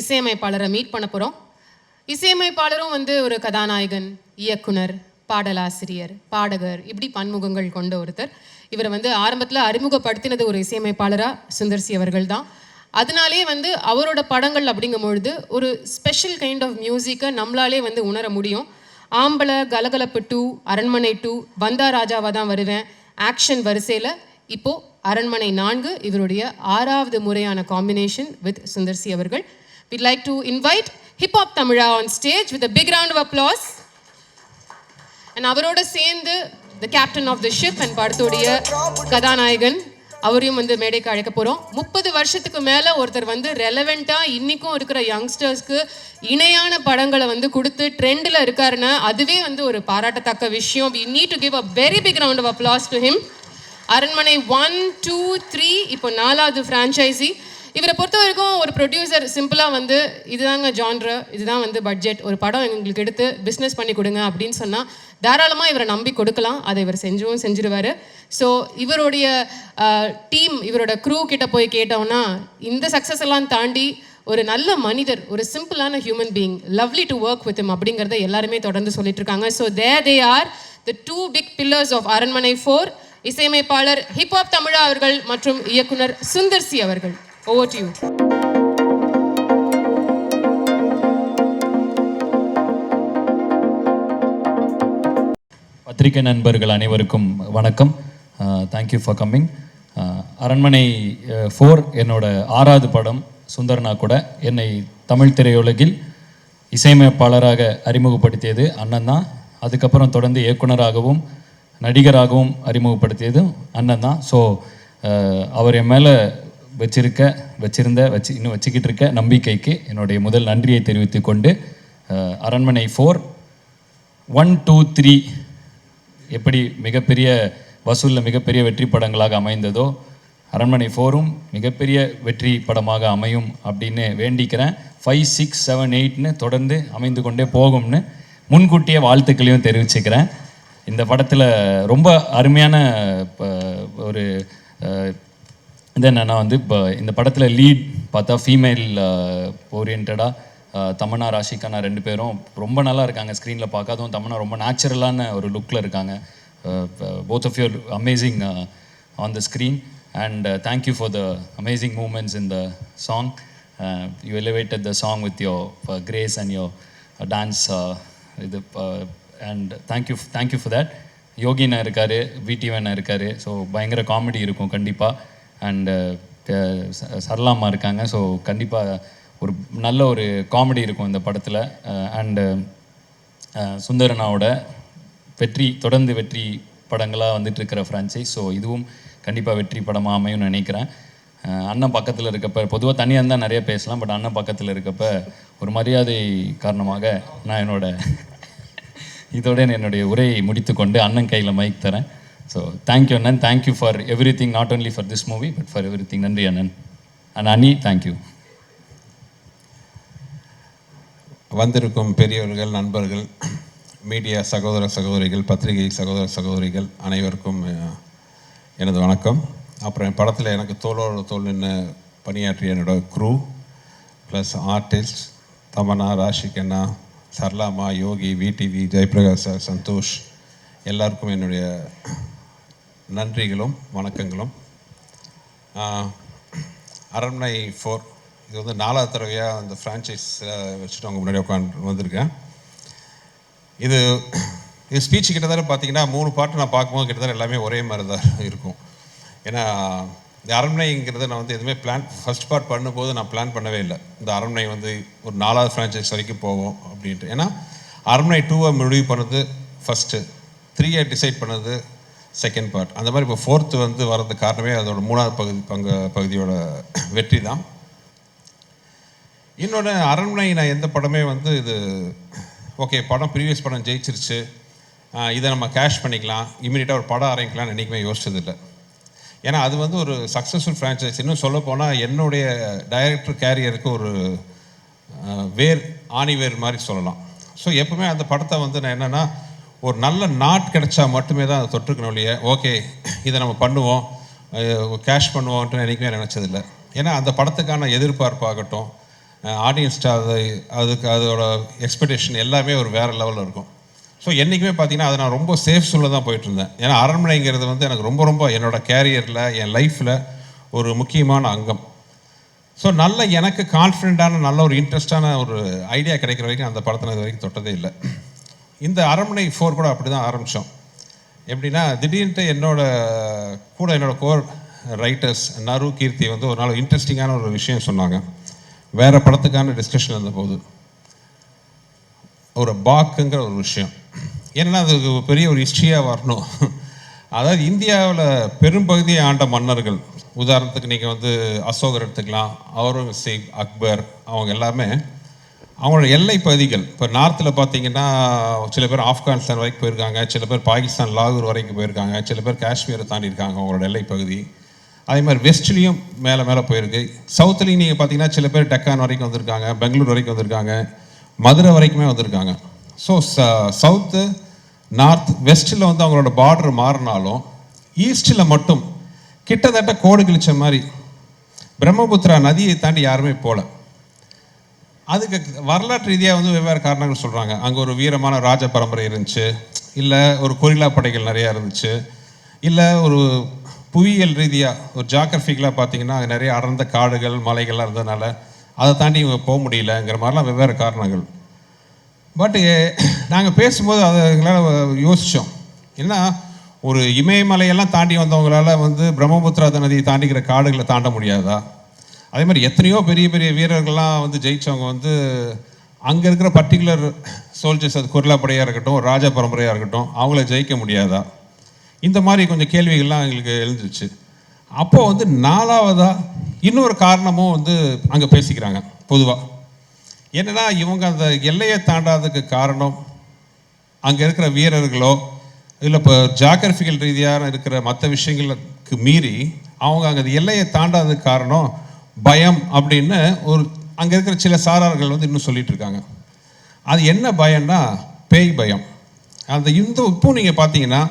இசையமைப்பாளரை meet பண்ண போகிறோம். இசையமைப்பாளரும் வந்து ஒரு கதாநாயகன், இயக்குனர், பாடலாசிரியர், பாடகர், இப்படி பன்முகங்கள் கொண்ட ஒருத்தர். இவரை வந்து ஆரம்பத்தில் அறிமுகப்படுத்தினது ஒரு இசையமைப்பாளராக சுந்தர்சி அவர்கள் தான். அதனாலே வந்து அவரோட படங்கள் அப்படிங்கும்பொழுது ஒரு ஸ்பெஷல் கைண்ட் ஆஃப் மியூசிக்கை நம்மளாலே வந்து உணர முடியும். ஆம்பளை, கலகலப்பு 2, அரண்மனை 2, வந்தா ராஜாவாக தான் வருவேன், ஆக்ஷன் வரிசையில் இப்போது அரண்மனை 4 இவருடைய 6வது முறையான காம்பினேஷன் வித் சுந்தர்சி அவர்கள். We'd like to invite Hip Hop Tamizha on stage with a big round of applause. And அவரோட சேர்ந்து the captain of the ship and படத்துடைய கதாநாயகன் அவரையும் வந்து மேடைக்கு அழைக்க போகிறோம். 30 வருஷத்துக்கு மேலே ஒருத்தர் வந்து ரெலவெண்ட்டாக இன்றைக்கும் இருக்கிற யங்ஸ்டர்ஸ்க்கு இணையான படங்களை வந்து கொடுத்து ட்ரெண்டில் இருக்காருன்னா அதுவே வந்து ஒரு பாராட்டத்தக்க விஷயம். We need to give a very big round of applause to him. அரண்மனை 1, 2, 3 இப்போ 4வது ஃப்ரான்ச்சைசி. இவரை பொறுத்த வரைக்கும் ஒரு ப்ரொடியூசர் சிம்பிளாக வந்து இதுதாங்க ஜான்ரு, இதுதான் வந்து பட்ஜெட், ஒரு படம் எங்களுக்கு எடுத்து பிஸ்னஸ் பண்ணி கொடுங்க அப்படின்னு சொன்னால் தாராளமாக இவரை நம்பி கொடுக்கலாம். அதை இவர் செஞ்சிருவார். ஸோ இவருடைய டீம், இவரோட க்ரூ கிட்ட போய் கேட்டோம்னா இந்த சக்ஸஸ் எல்லாம் தாண்டி ஒரு நல்ல மனிதர், ஒரு சிம்பிளான human being, lovely to work with him அப்படிங்கிறத எல்லாருமே தொடர்ந்து சொல்லிட்டு இருக்காங்க. So they are the 2 big pillars of அரண்மனை 4. இசையமைப்பாளர் ஹிப்ஹாப் தமிழா அவர்கள் மற்றும் இயக்குனர் சுந்தர்சி அவர்கள். Over to you. பத்திரிகை நண்பர்கள் அனைவருக்கும் வணக்கம். Thank you for coming. அரண்மனை 4 என்னோட 6வது படம். சுந்தர்னா கூட என்னை தமிழ் திரையுலகில் இசையமைப்பாளராக அறிமுகப்படுத்தியது அண்ணன் தான். அதுக்கப்புறம் தொடர்ந்து இயக்குனராகவும் நடிகராகவும் அறிமுகப்படுத்தியதும் அண்ணன் தான். ஸோ அவர் என் மேலே இன்னும் வச்சுக்கிட்டு இருக்க நம்பிக்கைக்கு என்னுடைய முதல் நன்றியை தெரிவித்து கொண்டு அரண்மனை 4 1, 2, 3 எப்படி மிகப்பெரிய வசூலில் மிகப்பெரிய வெற்றி படங்களாக அமைந்ததோ அரண்மனை 4ம் மிகப்பெரிய வெற்றி படமாக அமையும் அப்படின்னு வேண்டிக்கிறேன். 5, 6, 7, 8ன்னு தொடர்ந்து அமைந்து கொண்டே போகும்னு முன்கூட்டியே வாழ்த்துக்களையும் தெரிவிச்சுக்கிறேன். இந்த படத்தில் ரொம்ப அருமையான ஒரு இது என்னென்னா வந்து இப்போ இந்த படத்தில் லீட் பார்த்தா ஃபீமேல் ஓரியன்டாக தமன்னா, ராஷிகானா 2 பேரும் ரொம்ப நல்லா இருக்காங்க. ஸ்க்ரீனில் பார்க்காதும் தமன்னா ரொம்ப நேச்சுரலான ஒரு லுக்கில் இருக்காங்க. Both of your amazing on the screen and thank you for the amazing moments in the song. You elevated the song with your grace and your dance இது அண்ட் தேங்க்யூ ஃபார் தேட். யோகினா இருக்கார், விடிவனா இருக்கார். ஸோ பயங்கர comedy இருக்கும் கண்டிப்பாக. And சரளாமா இருக்காங்க. So கண்டிப்பாக ஒரு நல்ல ஒரு காமெடி இருக்கும் இந்த படத்தில். அண்டு சுந்தரனாவோட தொடர்ந்து வெற்றி படங்களாக வந்துட்டுருக்கிற ஃப்ரான்ச்சைஸ். ஸோ இதுவும் கண்டிப்பாக வெற்றி படமாக அமையும்னு நினைக்கிறேன். அண்ணன் பக்கத்தில் இருக்கப்போ பொதுவாக தனியாக இருந்தால் நிறைய பேசலாம். பட் அண்ணன் பக்கத்தில் இருக்கப்போ ஒரு மரியாதை காரணமாக நான் இதோட என்னுடைய உரையை முடித்து கொண்டு அண்ணன் கையில் மைக் தரேன். ஸோ தேங்க்யூ அண்ணன். Thank you for every thing, not only for this movie but for every thing. நன்றி அண்ணன். அண்ட் அண்ணி தேங்க்யூ. வந்திருக்கும் பெரியவர்கள், நண்பர்கள், மீடியா சகோதர சகோதரிகள், பத்திரிகை சகோதர சகோதரிகள் அனைவருக்கும் எனது வணக்கம். அப்புறம் என் படத்தில் எனக்கு தோளோடு தோல் நின்று பணியாற்றிய என்னோடய crew plus artist Tamannaah, Rashi Khanna, சர்லாமா, யோகி, விடிவி, ஜெயபிரகாஷ் சார், சந்தோஷ், எல்லாருக்கும் என்னுடைய நன்றிகளும் வணக்கங்களும். அரண்மனை 4 இது வந்து 4வது தடவையாக அந்த ஃப்ரான்ச்சைஸ் வச்சுட்டு அவங்க முன்னாடி வந்திருக்கேன். இது ஸ்பீச் கிட்டத்தட்ட பார்த்தீங்கன்னா 3 பாட்டு நான் பார்க்கும்போது கிட்டத்தட்ட எல்லாமே ஒரே மாதிரி தான் இருக்கும். ஏன்னா இந்த அரண்மனைங்கிறத நான் வந்து எதுவுமே ஃபஸ்ட் பார்ட் பண்ணும்போது நான் பிளான் பண்ணவே இல்லை. இந்த அரண்மனை வந்து ஒரு 4வது ஃப்ரான்ச்சைஸ் வரைக்கும் போவோம் அப்படின்ட்டு. ஏன்னா அரண்மனை 2 முடிவு பண்ணது ஃபஸ்ட்டு, 3 டிசைட் பண்ணது செகண்ட் பார்ட். அந்த மாதிரி இப்போ 4th வந்து வர்றதுக்கு காரணமே அதோட 3வது பகுதியோட வெற்றி தான். இன்னொன்று அரண்மனை நான் எந்த படமே வந்து இது ஓகே படம் ப்ரீவியஸ் படம் ஜெயிச்சிருச்சு, இதை நம்ம கேஷ் பண்ணிக்கலாம், இமீடியட்டாக ஒரு படம் ஆரம்பிக்கலாம்னு என்றைக்குமே யோசிச்சதில்லை. ஏன்னா அது வந்து ஒரு சக்ஸஸ்ஃபுல் ஃப்ரான்ச்சைஸ். இன்னும் சொல்லப்போனால் என்னுடைய டைரக்டர் கேரியருக்கு ஒரு ஆணிவேர் மாதிரி சொல்லலாம். ஸோ எப்பவுமே அந்த படத்தை வந்து நான் என்னென்னா ஒரு நல்ல நாட் கிடைச்சா மட்டுமே தான் அதை தொற்றுக்கணும் இல்லையே ஓகே இதை நம்ம பண்ணுவோம் கேஷ் பண்ணுவோன்ட்டு என்றைக்குமே நினச்சதில்லை. ஏன்னா அந்த படத்துக்கான எதிர்பார்ப்பாகட்டும், ஆடியன்ஸ்ட்டு அதுக்கு அதோட எக்ஸ்பெக்டேஷன் எல்லாமே ஒரு வேறு லெவலில் இருக்கும். ஸோ என்றைக்குமே பார்த்தீங்கன்னா அதை நான் ரொம்ப சேஃப் சொல்ல தான் போயிட்டுருந்தேன். ஏன்னா அரண்மனைங்கிறது வந்து எனக்கு ரொம்ப ரொம்ப என்னோடய கேரியரில் என் லைஃப்பில் ஒரு முக்கியமான அங்கம். ஸோ நல்ல எனக்கு கான்ஃபிடென்ட்டான நல்ல ஒரு இன்ட்ரெஸ்டான ஒரு ஐடியா கிடைக்கிற வரைக்கும் அந்த படத்தை இது வரைக்கும் தொட்டதே இல்லை. இந்த அரண்மனை 4 கூட அப்படி தான் ஆரம்பித்தோம். எப்படின்னா திடீர்னுட்டு என்னோட கோர் ரைட்டர்ஸ் நரு கீர்த்தி வந்து ஒரு நாள் இன்ட்ரெஸ்டிங்கான ஒரு விஷயம் சொன்னாங்க. வேறு படத்துக்கான டிஸ்கஷன் இருந்தபோது ஒரு பாக்குங்கிற ஒரு விஷயம், ஏன்னா அதுக்கு பெரிய ஒரு ஹிஸ்ட்ரியாக வரணும். அதாவது இந்தியாவில் பெரும்பகுதியை ஆண்ட மன்னர்கள், உதாரணத்துக்கு நீங்கள் வந்து அசோகர் எடுத்துக்கலாம், அவுரங்கசீப், அக்பர், அவங்க எல்லாமே அவங்களோட எல்லை பகுதிகள். இப்போ நார்த்தில் பார்த்தீங்கன்னா சில பேர் ஆப்கானிஸ்தான் வரைக்கும் போயிருக்காங்க, சில பேர் பாகிஸ்தான் லாகூர் வரைக்கும் போயிருக்காங்க, சில பேர் காஷ்மீரை தாண்டியிருக்காங்க அவங்களோட எல்லை பகுதி. அதே மாதிரி வெஸ்ட்லேயும் மேலே போயிருக்கு. சவுத்துலேயும் நீங்கள் பார்த்தீங்கன்னா சில பேர் டெக்கான் வரைக்கும் வந்திருக்காங்க, பெங்களூர் வரைக்கும் வந்திருக்காங்க, மதுரை வரைக்குமே வந்திருக்காங்க. ஸோ சவுத்து, நார்த், வெஸ்ட்டில் வந்து அவங்களோட பார்டர் மாறினாலும் ஈஸ்ட்டில் மட்டும் கிட்டத்தட்ட கோடு கிழிச்ச மாதிரி பிரம்மபுத்திரா நதியை தாண்டி யாருமே போகல. அதுக்கு வரலாற்று ரீதியாக வந்து வெவ்வேறு காரணங்கள் சொல்கிறாங்க. அங்கே ஒரு வீரமான ராஜ பரம்பரை இருந்துச்சு, இல்லை ஒரு கொரில்லா படைகள் நிறையா இருந்துச்சு, இல்லை ஒரு புவியியல் ரீதியாக ஒரு ஜாகிரபிக்கலாக பார்த்தீங்கன்னா அங்கே நிறைய அடர்ந்த காடுகள் மலைகள்லாம் இருந்ததுனால அதை தாண்டி இவங்க போக முடியலங்கிற மாதிரிலாம் வெவ்வேறு காரணங்கள். பட்டு நாங்கள் பேசும்போது அதை எங்களால் யோசித்தோம், ஏன்னா ஒரு இமயமலையெல்லாம் தாண்டி வந்தவங்களால வந்து பிரம்மபுத்திரா நதியை தாண்டிக்கிற காடுகளை தாண்ட முடியாதா? அதே மாதிரி எத்தனையோ பெரிய பெரிய வீரர்கள்லாம் வந்து ஜெயித்தவங்க வந்து அங்கே இருக்கிற பர்டிகுலர் சோல்ஜர்ஸ், அது கொரில்லா படையாக இருக்கட்டும், ராஜ பரம்பரையாக இருக்கட்டும், அவங்கள ஜெயிக்க முடியாதா? இந்த மாதிரி கொஞ்சம் கேள்விகள்லாம் எங்களுக்கு எழுந்துச்சு. அப்போது வந்து 4வதாக இன்னொரு காரணமும் வந்து அங்கே பேசிக்கிறாங்க பொதுவாக. என்னென்னா இவங்க அந்த எல்லையை தாண்டாததுக்கு காரணம் அங்கே இருக்கிற வீரர்களோ இல்லை இப்போ ஜாகிரபிக்கல் ரீதியாக இருக்கிற மற்ற விஷயங்களுக்கு மீறி அவங்க அங்கே அந்த எல்லையை தாண்டாததுக்கு காரணம் பயம் அப்படின்னு ஒரு அங்கே இருக்கிற சில சாரார்கள் வந்து இன்னும் சொல்லிட்டு இருக்காங்க. அது என்ன பயம்னா பேய் பயம். அந்த இப்போ நீங்கள் பார்த்தீங்கன்னா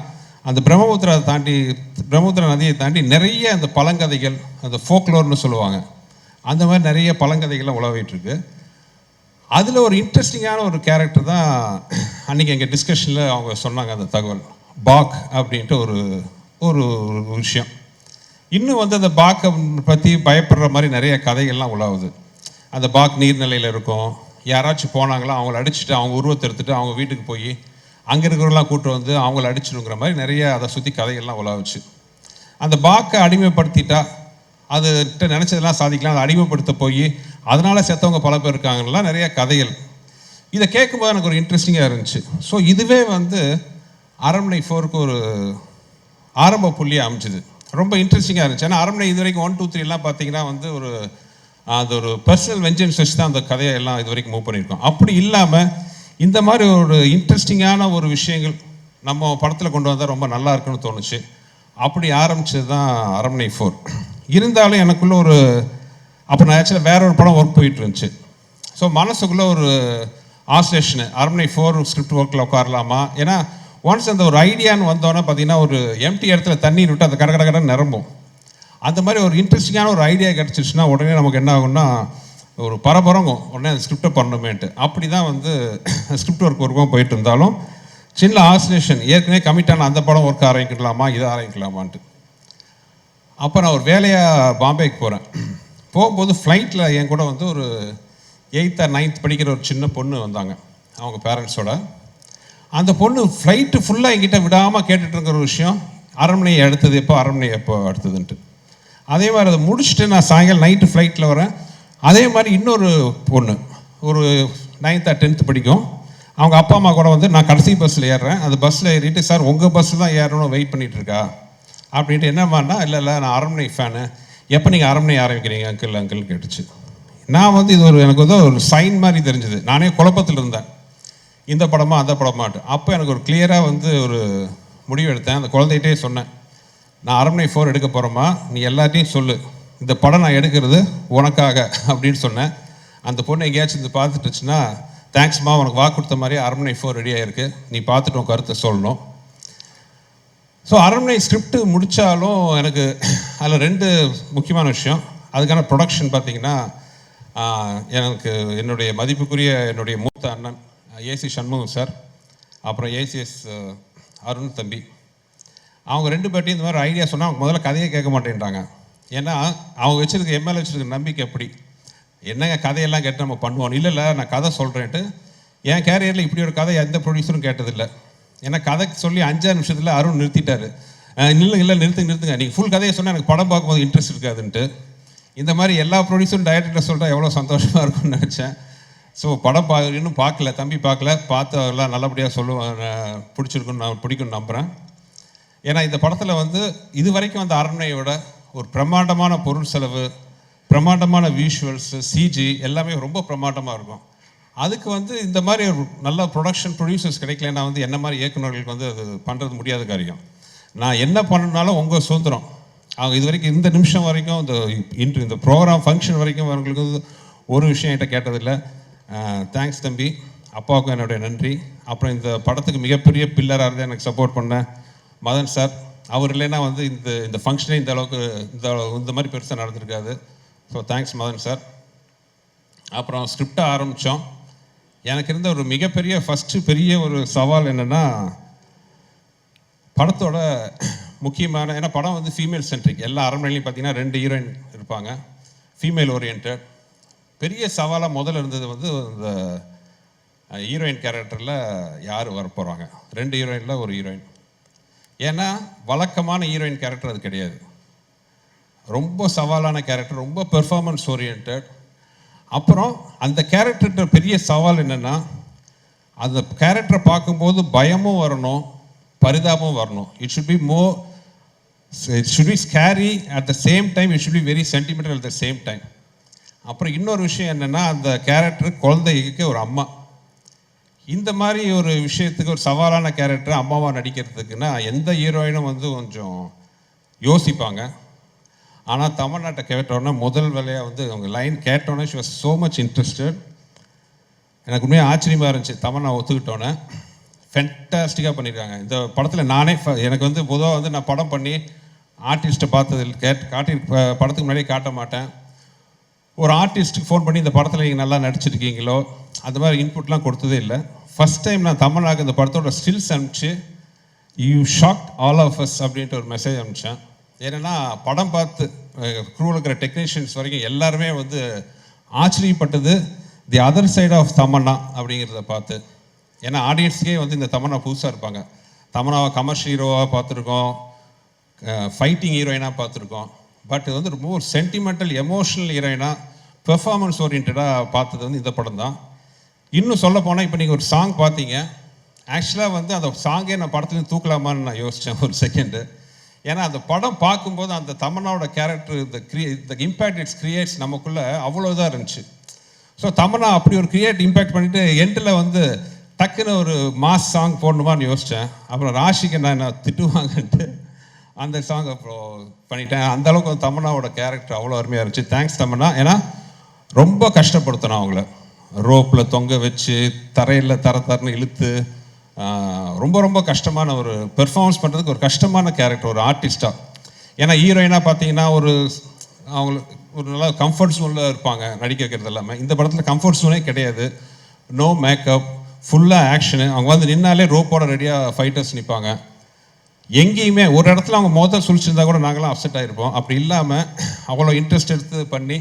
அந்த பிரம்மபுத்திரா நதியை தாண்டி நிறைய அந்த பழங்கதைகள், அந்த ஃபோக்லோர்னு சொல்லுவாங்க, அந்த மாதிரி நிறைய பழங்கதைகள்லாம் உலவிட்டுருக்கு. அதில் ஒரு இன்ட்ரெஸ்டிங்கான ஒரு கேரக்டர் தான் அன்றைக்கி எங்கள் டிஸ்கஷனில் அவங்க சொன்னாங்க. அந்த தகவல் பாக் அப்படின்ட்டு ஒரு விஷயம். இன்னும் வந்து அந்த பாக்கை பற்றி பயப்படுற மாதிரி நிறைய கதைகள்லாம் உலாவுது. அந்த பாக் நீர்நிலையில் இருக்கும், யாராச்சும் போனாங்களோ அவங்கள அடிச்சுட்டு அவங்க உருவத்தை எடுத்துகிட்டு அவங்க வீட்டுக்கு போய் அங்கே இருக்கிறவங்களாம் கூட்டு வந்து அவங்கள அடிச்சிடுங்கிற மாதிரி நிறைய அதை சுற்றி கதைகள்லாம் உலாவுச்சு. அந்த பாக்கை அடிமைப்படுத்திட்டா அதுகிட்ட நினச்சதெல்லாம் சாதிக்கலாம், அதை அடிமைப்படுத்த போய் அதனால் செத்தவங்க பல பேர் இருக்காங்கலாம் நிறைய கதைகள். இதை கேட்கும்போது எனக்கு ஒரு இன்ட்ரெஸ்டிங்காக இருந்துச்சு. ஸோ இதுவே வந்து அரண்மனை 4க்கு ஒரு ஆரம்ப புள்ளியாக அமைஞ்சுது. ரொம்ப இன்ட்ரெஸ்டிங்காக இருந்துச்சு. ஏன்னா அரண்மனை இது வரைக்கும் 1, 2, 3 பார்த்தீங்கன்னா வந்து அது ஒரு பர்சனல் வெஞ்சன்ஸ் வச்சு தான் அந்த கதையை எல்லாம் இது வரைக்கும் மூவ் பண்ணியிருக்கோம். அப்படி இல்லாமல் இந்த மாதிரி ஒரு இன்ட்ரெஸ்டிங்கான ஒரு விஷயங்கள் நம்ம படத்தில் கொண்டு வந்தால் ரொம்ப நல்லா இருக்குன்னு தோணுச்சு. அப்படி ஆரம்பித்தது தான் அரண்மனை 4. இருந்தாலும் எனக்குள்ளே அப்போ நான் ஆக்சுவலாக வேற ஒரு படம் ஒர்க் போயிட்டு இருந்துச்சு. ஸோ மனசுக்குள்ளே ஒரு ஆசோலேஷனு, அரண்மனை 4 ஸ்கிரிப்ட் ஒர்க்கில் உட்காரலாமா? ஏன்னா ஒன்ஸ் அந்த ஒரு ஐடியான்னு வந்தோன்னே பார்த்தீங்கன்னா ஒரு எம்டி இடத்துல தண்ணீர் விட்டு அந்த கடை நிரம்பும். அந்த மாதிரி ஒரு இன்ட்ரெஸ்டிங்கான ஒரு ஐடியா கிடச்சிருச்சுன்னா உடனே நமக்கு என்ன ஆகும்னா ஒரு பரபரங்கும், உடனே அந்த ஸ்கிரிப்டை பண்ணணுமேன்ட்டு. அப்படி தான் வந்து ஸ்கிரிப்ட் ஒர்க்கும் போயிட்டு இருந்தாலும் சின்ன ஆசோலேஷன், ஏற்கனவே கமிட்டான அந்த படம் ஒர்க் ஆரம்பிக்கலாமா இதை ஆரம்பிக்கலாமான்ட்டு. அப்போ நான் ஒரு வேலையாக பாம்பேக்கு போகிறேன். போகும்போது ஃப்ளைட்டில் என் கூட வந்து ஒரு 8th or 9th படிக்கிற ஒரு சின்ன பொண்ணு வந்தாங்க அவங்க பேரண்ட்ஸோட. அந்த பொண்ணு ஃப்ளைட்டு ஃபுல்லாக என்கிட்ட விடாமல் கேட்டுட்டு இருக்கிற ஒரு விஷயம், அரண்மனை எப்போ அடுத்ததுன்ட்டு. அதே மாதிரி அதை முடிச்சுட்டு நான் சாயங்காலம் நைட்டு ஃப்ளைட்டில் வரேன். அதே மாதிரி இன்னொரு பொண்ணு ஒரு 9th or 10th படிக்கும். அவங்க அப்பா அம்மா கூட வந்து நான் கடைசி பஸ்ஸில் ஏறுறேன். அந்த பஸ்ஸில் ஏறிட்டு, சார் உங்கள் பஸ்ஸில் தான் ஏறணும் வெயிட் பண்ணிகிட்டு இருக்கா அப்படின்ட்டு. என்னம்மாண்ணா, இல்லை நான் அரண்மனை ஃபேனு, எப்போ நீங்கள் அரண்மனை ஆரம்பிக்கிறீங்க அங்கிள் கேட்டுச்சு. நான் வந்து இது எனக்கு வந்து ஒரு சைன் மாதிரி தெரிஞ்சுது. நானே குழப்பத்தில் இருந்தேன், இந்த படமா அந்த படமாட்டு. அப்போ எனக்கு ஒரு கிளியராக வந்து ஒரு முடிவு எடுத்தேன். அந்த குழந்தைகிட்டே சொன்னேன், நான் அரண்மனை 4 எடுக்க போகிறோமா, நீ எல்லாத்தையும் சொல்லு, இந்த படம் நான் எடுக்கிறது உனக்காக அப்படின்னு சொன்னேன். அந்த பொண்ணு எங்கேயாச்சும் இது பார்த்துட்டுச்சுன்னா, தேங்க்ஸ்மா, உனக்கு வாக்கு கொடுத்த மாதிரி அரண்மனை 4 ரெடியாக இருக்குது, நீ பார்த்துட்டு உன் கருத்தை சொல்லணும். ஸோ அரண்மனை ஸ்கிரிப்ட் முடித்தாலும் எனக்கு அதில் 2 முக்கியமான விஷயம். அதுக்கான ப்ரொடக்ஷன் பார்த்திங்கன்னா எனக்கு என்னுடைய மதிப்புக்குரிய என்னுடைய மூத்த அண்ணன் ஏசி சண்முகம் சார், அப்புறம் ஏசிஎஸ் அருண் தம்பி, அவங்க 2 பேர்ட்டையும் இந்த மாதிரி ஐடியா சொன்னால் அவங்க முதல்ல கதையை கேட்க மாட்டேன்றாங்க. ஏன்னா அவங்க வச்சுருக்க எம்எல்ஏ வச்சுருக்க நம்பிக்கை எப்படி, என்னங்க கதையெல்லாம் கேட்டு நம்ம பண்ணுவோம். இல்லை நான் கதை சொல்கிறேன்ட்டு என் கேரியரில் இப்படி ஒரு கதை எந்த ப்ரொடியூசரும் கேட்டதில்லை. ஏன்னா கதை சொல்லி 5 நிமிஷத்தில் அருண் நிறுத்திட்டாரு. இல்லை நிறுத்துங்க, நீங்கள் ஃபுல் கதையை சொன்னால் எனக்கு படம் பார்க்கும்போது இன்ட்ரெஸ்ட் இருக்காதுன்ட்டு. இந்த மாதிரி எல்லா ப்ரொடியூசரும் டைரக்டர் சொல்லிட்டா எவ்வளோ சந்தோஷமாக இருக்கும்னு நினச்சேன். ஸோ படம் இன்னும் பார்க்கல, தம்பி பார்க்கல, பார்த்து எல்லாம் நல்லபடியாக பிடிக்கும்னு நம்புகிறேன். ஏன்னா இந்த படத்தில் வந்து இது வரைக்கும் அந்த அரண்மனையோட ஒரு பிரம்மாண்டமான பொருள் செலவு, பிரம்மாண்டமான விஷுவல்ஸு, சிஜி எல்லாமே ரொம்ப பிரம்மாண்டமாக இருக்கும். அதுக்கு வந்து இந்த மாதிரி ஒரு நல்ல ப்ரொடக்ஷன் ப்ரொடியூசர்ஸ் கிடைக்கலன்னா வந்து என்ன மாதிரி இயக்குநர்களுக்கு வந்து அது பண்ணுறது முடியாத காரியம். நான் என்ன பண்ணனாலும் உங்கள் சுதந்திரம். அவங்க இது வரைக்கும் இந்த நிமிஷம் வரைக்கும் இந்த ப்ரோக்ராம் ஃபங்க்ஷன் வரைக்கும் அவங்களுக்கு வந்து ஒரு விஷயம் என்கிட்ட கேட்டதில்லை. தேங்க்ஸ் தம்பி, அப்பாவுக்கும் என்னுடைய நன்றி. அப்புறம் இந்த படத்துக்கு மிகப்பெரிய பில்லராக இருந்து எனக்கு சப்போர்ட் பண்ண மதன் சார், அவர் இல்லைன்னா வந்து இந்த ஃபங்க்ஷனே இந்த அளவுக்கு இந்த மாதிரி பெருசாக நடந்திருக்காது. So thanks Madan sir. அப்புறம் ஸ்கிரிப்டை ஆரம்பித்தோம். எனக்கு இருந்த ஒரு மிகப்பெரிய பெரிய ஒரு சவால் என்னென்னா, படத்தோட முக்கியமான, ஏன்னா படம் வந்து ஃபீமேல் சென்ட்ரிக், எல்லா அரண்மனையிலையும் பார்த்தீங்கன்னா 2 ஹீரோயின் இருப்பாங்க, ஃபீமேல் ஓரியன்ட். பெரிய சவாலாக முதல்ல இருந்தது வந்து இந்த ஹீரோயின் கேரக்டரில் யார் வரப்போகிறாங்க, 2 ஹீரோயினில் ஒரு ஹீரோயின். ஏன்னா வழக்கமான ஹீரோயின் கேரக்டர் அது கிடையாது, ரொம்ப சவாலான கேரக்டர், ரொம்ப பெர்ஃபார்மன்ஸ் ஓரியன்ட். அப்புறம் அந்த கேரக்டர்கிட்ட பெரிய சவால் என்னென்னா, அந்த கேரக்டரை பார்க்கும்போது பயமும் வரணும், பரிதாபமும் வரணும். It should be scary at the same time, it should be very sentimental at the same time. அப்புறம் இன்னொரு விஷயம் என்னென்னா, அந்த கேரக்டர் குழந்தைக்கு ஒரு அம்மா. இந்த மாதிரி ஒரு விஷயத்துக்கு ஒரு சவாலான கேரக்டர் அம்மாவாக நடிக்கிறதுக்குன்னா எந்த ஹீரோயினும் வந்து கொஞ்சம் யோசிப்பாங்க. ஆனால் தமிழ்நாட்டை கேட்டோன்னே முதல் வேலையாக வந்து அவங்க லைன் கேட்டோன்னே she was so much interested. எனக்கு உண்மையாக ஆச்சரியமாக இருந்துச்சு. நான் ஒத்துக்கிட்டோன்னே ஃபென்டாஸ்டிக்காக பண்ணியிருக்காங்க இந்த படத்தில். எனக்கு வந்து பொதுவாக வந்து நான் படம் பண்ணி ஆர்டிஸ்ட்டை படத்துக்கு முன்னாடியே காட்ட மாட்டேன். ஒரு ஆர்டிஸ்ட்டுக்கு ஃபோன் பண்ணி இந்த படத்தில் நீங்கள் நல்லா நடிச்சிருக்கீங்களோ அந்த மாதிரி இன்புட்லாம் கொடுத்ததே இல்லை. ஃபஸ்ட் டைம் நான் தமிழ்நாடு இந்த படத்தோட ஸ்டில்ஸ் அனுப்பிச்சு you shocked all of us அப்படின்ட்டு ஒரு மெசேஜ் அனுப்பிச்சேன். ஏன்னா படம் பார்த்து க்ரூவில் இருக்கிற டெக்னீஷியன்ஸ் வரைக்கும் எல்லாருமே வந்து ஆச்சரியப்பட்டது the other side of Tamannaah அப்படிங்கிறத பார்த்து. ஏன்னா ஆடியன்ஸுக்கே வந்து இந்த தமன்னா புதுசாக இருப்பாங்க. தமன்னாவை கமர்ஷியல் ஹீரோவாக பார்த்துருக்கோம், ஃபைட்டிங் ஹீரோயினாக பார்த்துருக்கோம். பட் இது வந்து ரொம்ப ஒரு சென்டிமெண்டல் எமோஷ்னல் ஹீரோயினாக பெர்ஃபார்மன்ஸ் ஓரியன்டாக பார்த்தது வந்து இந்த படம் தான். இன்னும் சொல்ல போனால் இப்போ நீங்கள் ஒரு சாங் பார்த்தீங்க, ஆக்சுவலாக வந்து அந்த சாங்கே நான் படத்துலேருந்து தூக்கலாமான்னு நான் யோசித்தேன் ஒரு செகண்டு. ஏன்னா அந்த படம் பார்க்கும்போது அந்த தமன்னாவோட கேரக்டர் இந்த இம்பேக்ட் இட்ஸ் கிரியேட்ஸ் நமக்குள்ளே அவ்வளோதான் இருந்துச்சு. ஸோ தமன்னா அப்படி ஒரு இம்பேக்ட் பண்ணிவிட்டு எண்டில் வந்து டக்குன்னு ஒரு மாஸ் சாங் போடணுமான்னு யோசித்தேன். அப்புறம் ராஷிக்கு நான் என்ன திட்டுவாங்கன்ட்டு அந்த சாங் அப்புறம் பண்ணிட்டேன். அந்தளவுக்கு வந்து தமன்னாவோட கேரக்டர் அவ்வளோ அருமையாக இருந்துச்சு. தேங்க்ஸ் தமன்னா. ஏன்னா ரொம்ப கஷ்டப்படுத்தணும் அவங்கள, ரோப்பில் தொங்க வச்சு தரையில் தரன்னு இழுத்து ரொம்ப ரொம்ப கஷ்டமான ஒரு பெர்ஃபார்மன்ஸ் பண்ணுறதுக்கு ஒரு கஷ்டமான கேரக்டர் ஒரு ஆர்டிஸ்ட்டாக. ஏன்னா ஹீரோயினாக பார்த்தீங்கன்னா அவங்களுக்கு ஒரு நல்லா கம்ஃபர்ட் ஜோனில் இருப்பாங்க நடிக்க வைக்கிறது எல்லாமே. இந்த படத்தில் கம்ஃபர்ட் ஜோனே கிடையாது, நோ மேக்கப், ஃபுல்லாக ஆக்ஷனு. அவங்க வந்து நின்னாலே ரோப்போட ரெடியாக ஃபைட்டர்ஸ் நிற்பாங்க. எங்கேயுமே ஒரு இடத்துல அவங்க மொதல் சுழிச்சிருந்தா கூட நாங்களாம் அப்செட் ஆகிருப்போம். அப்படி இல்லாமல் அவ்வளோ இன்ட்ரெஸ்ட் எடுத்து பண்ணி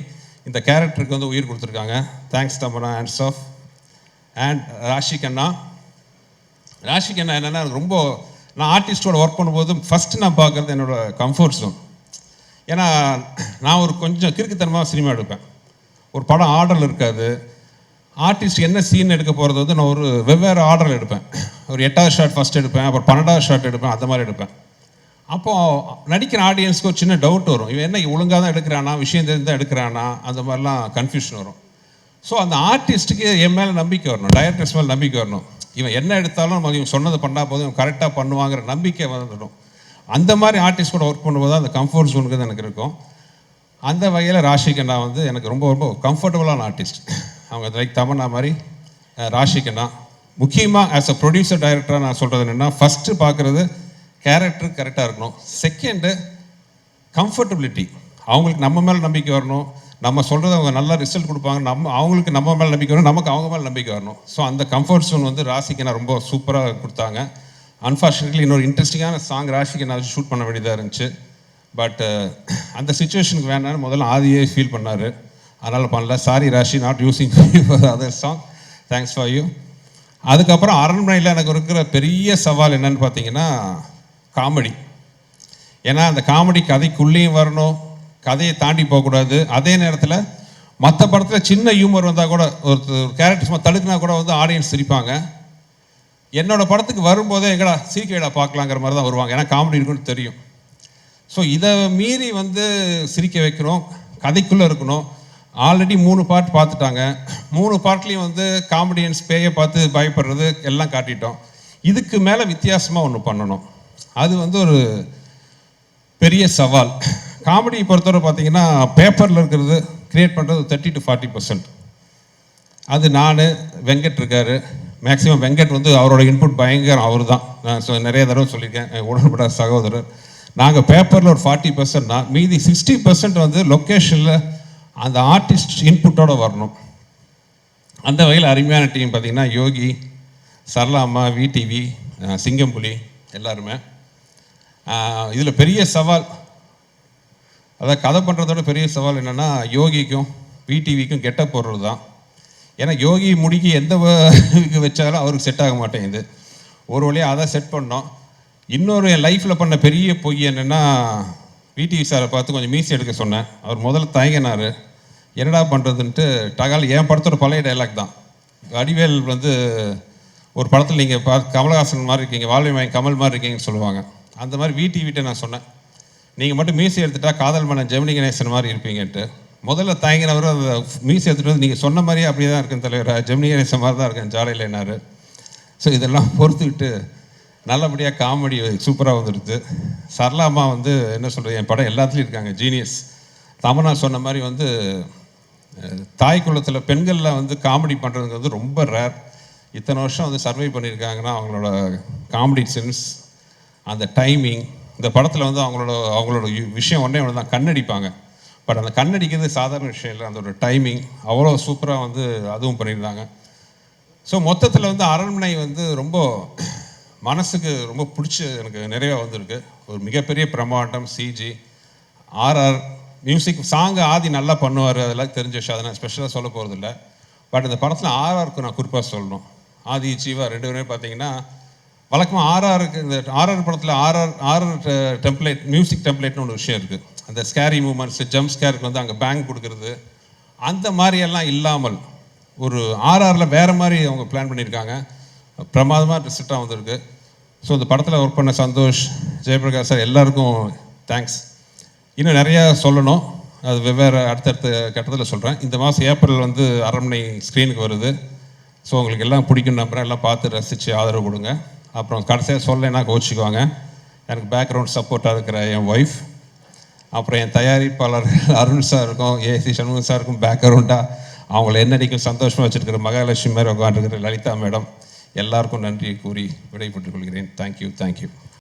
இந்த கேரக்டருக்கு வந்து உயிர் கொடுத்துருக்காங்க. Thanks Tamannaah, hands off. And Raashii Khanna என்னென்னா ரொம்ப நான் ஆர்டிஸ்டோட ஒர்க் பண்ணும்போது ஃபஸ்ட்டு நான் பார்க்குறது என்னோடய கம்ஃபர்ட் ஜோன். ஏன்னா நான் ஒரு கொஞ்சம் கிறுக்குத்தனமாக சினிமா எடுப்பேன். ஒரு படம் ஆர்டரில் இருக்காது. ஆர்டிஸ்ட் என்ன சீன் எடுக்க போகிறது வந்து நான் ஒரு வெவ்வேறு ஆர்டரில் எடுப்பேன். ஒரு 8வது ஷாட் ஃபஸ்ட் எடுப்பேன், அப்புறம் 12வது ஷாட் எடுப்பேன், அந்த மாதிரி எடுப்பேன். அப்போது நடிக்கிற ஆடியன்ஸ்க்கு ஒரு சின்ன டவுட் வரும், இவன் என்ன ஒழுங்காக தான் எடுக்கிறானா, விஷயம் தெரிஞ்சு தான் எடுக்கிறானா, அந்த மாதிரிலாம் கன்ஃபியூஷன் வரும். ஸோ அந்த ஆர்டிஸ்ட்டுக்கு என் மேலே நம்பிக்கை வரணும், டைரக்டர்ஸ் மேலே நம்பிக்கை வரணும். இவன் என்ன எடுத்தாலும் நம்ம இவன் சொன்னதை பண்ணால் போதும், இவன் கரெக்டாக பண்ணுவாங்கிற நம்பிக்கை வந்துடும். அந்த மாதிரி ஆர்டிஸ்டோட ஒர்க் பண்ணும்போது தான் அந்த கம்ஃபர்ட் ஜோனுக்கு தான் எனக்கு இருக்கும். அந்த வகையில் ராஷிகண்ணா வந்து எனக்கு ரொம்ப ரொம்ப கம்ஃபர்டபுளான ஆர்டிஸ்ட். அவங்க லைக் தமன்னா மாதிரி ராஷிகண்ணா. முக்கியமாக ஆஸ் அ ப்ரொடியூசர் டைரக்டராக நான் சொல்கிறது என்னென்னா, ஃபஸ்ட்டு பார்க்குறது கேரக்டர் கரெக்டாக இருக்கணும். செகண்டு கம்ஃபர்டபிலிட்டி, அவங்களுக்கு நம்ம மேலே நம்பிக்கை வரணும், நம்ம சொல்கிறது அவங்க நல்லா ரிசல்ட் கொடுப்பாங்க, அவங்களுக்கு நம்ம மேலே நம்பிக்கை வரணும், நமக்கு அவங்க மேலே நம்பிக்கை வரணும். ஸோ அந்த கம்ஃபர்ட் ஜோன் வந்து ராசிக்கு நான் ரொம்ப சூப்பராக கொடுத்தாங்க. அன்ஃபார்ச்சுனேட்லி இன்னொரு இன்ட்ரெஸ்டிங்கான சாங் ராசிக்கு நான் ஷூட் பண்ண வேண்டியதாக இருந்துச்சு. பட் அந்த சுச்சுவேஷனுக்கு வேணான்னு முதல்ல ஆதியே ஃபீல் பண்ணார், அதனால் பண்ணல. Sorry Raashi, not using for other song, thanks for you. அதுக்கப்புறம் அரண்மனையில் எனக்கு இருக்கிற பெரிய சவால் என்னன்னு பார்த்தீங்கன்னா காமெடி. ஏன்னா அந்த காமெடி கதைக்குள்ளேயும் வரணும், கதையை தாண்டி போகக்கூடாது. அதே நேரத்தில் மற்ற படத்தில் சின்ன ஹியூமர் வந்தால் கூட ஒரு கேரக்டர்ஸ் தடுக்குனா கூட வந்து ஆடியன்ஸ் சிரிப்பாங்க. என்னோடய படத்துக்கு வரும்போதே எங்கடா சிரிக்கடா பார்க்கலாங்கிற மாதிரி தான் வருவாங்க, ஏன்னா காமெடி இருக்குன்னு தெரியும். ஸோ இதை மீறி வந்து சிரிக்க வைக்கணும், கதைக்குள்ளே இருக்கணும். ஆல்ரெடி 3 பார்ட் பார்த்துட்டாங்க, 3 பார்ட்லேயும் வந்து காமெடியன்ஸ் பேயை பார்த்து பயப்படுறது எல்லாம் காட்டிட்டோம். இதுக்கு மேலே வித்தியாசமாக ஒன்று பண்ணணும், அது வந்து ஒரு பெரிய சவால். காமெடி பொறுத்தவரை பார்த்தீங்கன்னா பேப்பரில் இருக்கிறது க்ரியேட் பண்ணுறது 30 to 40%. அது நான், வெங்கட் இருக்கார். மேக்ஸிமம் வெங்கட் வந்து அவரோட இன்புட் பயங்கரம், அவர் தான். நான் நிறைய தடவை சொல்லியிருக்கேன், உடன்பட சகோதரர். நாங்கள் பேப்பரில் ஒரு 40% தான், மீதி 60% வந்து லொக்கேஷனில் அந்த ஆர்டிஸ்ட் இன்புட்டோடு வரணும். அந்த வகையில் அருமையான டீம் பார்த்திங்கன்னா யோகி, சரளாம்மா, விடிவி, சிங்கம்புலி எல்லாருமே. இதில் பெரிய சவால், அதாவது கதை பண்ணுறதோட பெரிய சவால் என்னென்னா யோகிக்கும் விடிவிக்கும் கெட்ட போடுறது தான். ஏன்னா யோகி முடிக்கு எந்த வச்சாலும் அவருக்கு செட் ஆக மாட்டேங்குது. ஒரு வழியாக அதை செட் பண்ணோம். இன்னொரு என் லைஃப்பில் பண்ண பெரிய பொய் என்னென்னா, விடிவி சாரை பார்த்து கொஞ்சம் மீசி எடுக்க சொன்னேன். அவர் முதல்ல தயங்கினார், என்னடா பண்ணுறதுன்ட்டு. டகால் என் படத்தோட பழைய டைலாக் தான். வடிவேல் வந்து ஒரு படத்தில் நீங்கள் கமலஹாசன் மாதிரி இருக்கீங்க, வாழ்வை கமல் மாதிரி இருக்கீங்கன்னு சொல்லுவாங்க. அந்த மாதிரி விடிவிட்ட நான் சொன்னேன், நீங்கள் மட்டும் மீசி எடுத்துட்டா காதல் மன்னன் ஜெமினி கணேசன் மாதிரி இருப்பீங்கன்ட்டு. முதல்ல தயங்கினவர் அந்த மீசி எடுத்துகிட்டு வந்து நீங்கள் சொன்ன மாதிரியே அப்படியே தான் இருக்கேன் தலைவர், ஜெமினி கணேசன் மாதிரி தான் இருக்கேன் ஜாலியில் என்னார். ஸோ இதெல்லாம் பொறுத்துக்கிட்டு நல்லபடியாக காமெடி சூப்பராக வந்துடுது. சரளாம்மா வந்து என்ன சொல்கிறது, என் படம் எல்லாத்துலேயும் இருக்காங்க, ஜீனியஸ். தமனா சொன்ன மாதிரி வந்து தாய் குலத்தில் பெண்களில் வந்து காமெடி பண்ணுறதுக்கு வந்து ரொம்ப ரேர். இத்தனை வருஷம் வந்து சர்வை பண்ணியிருக்காங்கன்னா அவங்களோட காமெடி சென்ஸ், அந்த டைமிங். இந்த படத்தில் வந்து அவங்களோட விஷயம் ஒன்றே ஒன்று தான், கண்ணடிப்பாங்க. பட் அந்த கண்ணடிக்கிறது சாதாரண விஷயம் இல்லை, அந்த ஒரு டைமிங் அவ்வளோ சூப்பராக வந்து அதுவும் பண்ணியிருந்தாங்க. ஸோ மொத்தத்தில் வந்து அரண்மனை வந்து ரொம்ப மனசுக்கு ரொம்ப பிடிச்ச எனக்கு நிறையா வந்திருக்கு. ஒரு மிகப்பெரிய பிரம்மாண்டம், சிஜி, ஆர்ஆர் மியூசிக், சாங்கு ஆதி நல்லா பண்ணுவார், அதெல்லாம் தெரிஞ்ச விஷயம், அதை நான் ஸ்பெஷலாக சொல்ல போகிறதில்ல. பட் இந்த படத்தில் ஆர்ஆருக்கு நான் குறிப்பாக சொல்லணும். ஆதி ஜீவா 2 பேருமே பார்த்தீங்கன்னா வழக்கமாக ஆர்ஆருக்கு, இந்த ஆர்ஆர் படத்தில் ஆர்ஆர் டெம்ப்ளேட், மியூசிக் டெம்ப்ளேட்னு ஒரு விஷயம் இருக்குது. அந்த ஸ்கேரி மூமெண்ட்ஸ், ஜம்ப் ஸ்கேருக்கு வந்து அங்கே பேங்க் கொடுக்குறது, அந்த மாதிரியெல்லாம் இல்லாமல் ஒரு ஆர்ஆரில் வேறு மாதிரி அவங்க பிளான் பண்ணியிருக்காங்க. பிரமாதமாக ரிசல்ட்டாக வந்திருக்கு. ஸோ இந்த படத்தில் ஒர்க் பண்ண சந்தோஷ், ஜெயபிரகாஷ் சார் எல்லாருக்கும் தேங்க்ஸ். இன்னும் நிறையா சொல்லணும், அது வெவ்வேறு அடுத்தடுத்த கட்டத்தில் சொல்கிறேன். இந்த மாதம் ஏப்ரல் வந்து அரண்மனை ஸ்க்ரீனுக்கு வருது. ஸோ உங்களுக்கு எல்லாம் பிடிக்கும் நம்புகிறேன், எல்லாம் பார்த்து ரசித்து ஆதரவு கொடுங்க. அப்புறம் கடைசியாக சொல்லலைன்னா கோச்சிக்குவாங்க, எனக்கு பேக்ரவுண்ட் சப்போர்ட்டாக இருக்கிற என் ஒய்ஃப், அப்புறம் என் தயாரிப்பாளர் அருண் சாருக்கும் ஏசி சண்முகம் சாருக்கும் பேக்ரவுண்டாக அவங்கள என்னடிக்கும் சந்தோஷமாக வச்சுருக்கிற மகாலட்சுமி மாதிரி உட்காந்துருக்கிற லலிதா மேடம், எல்லாருக்கும் நன்றி கூறி விடைபெற்றுக் கொள்கிறேன். தேங்க்யூ.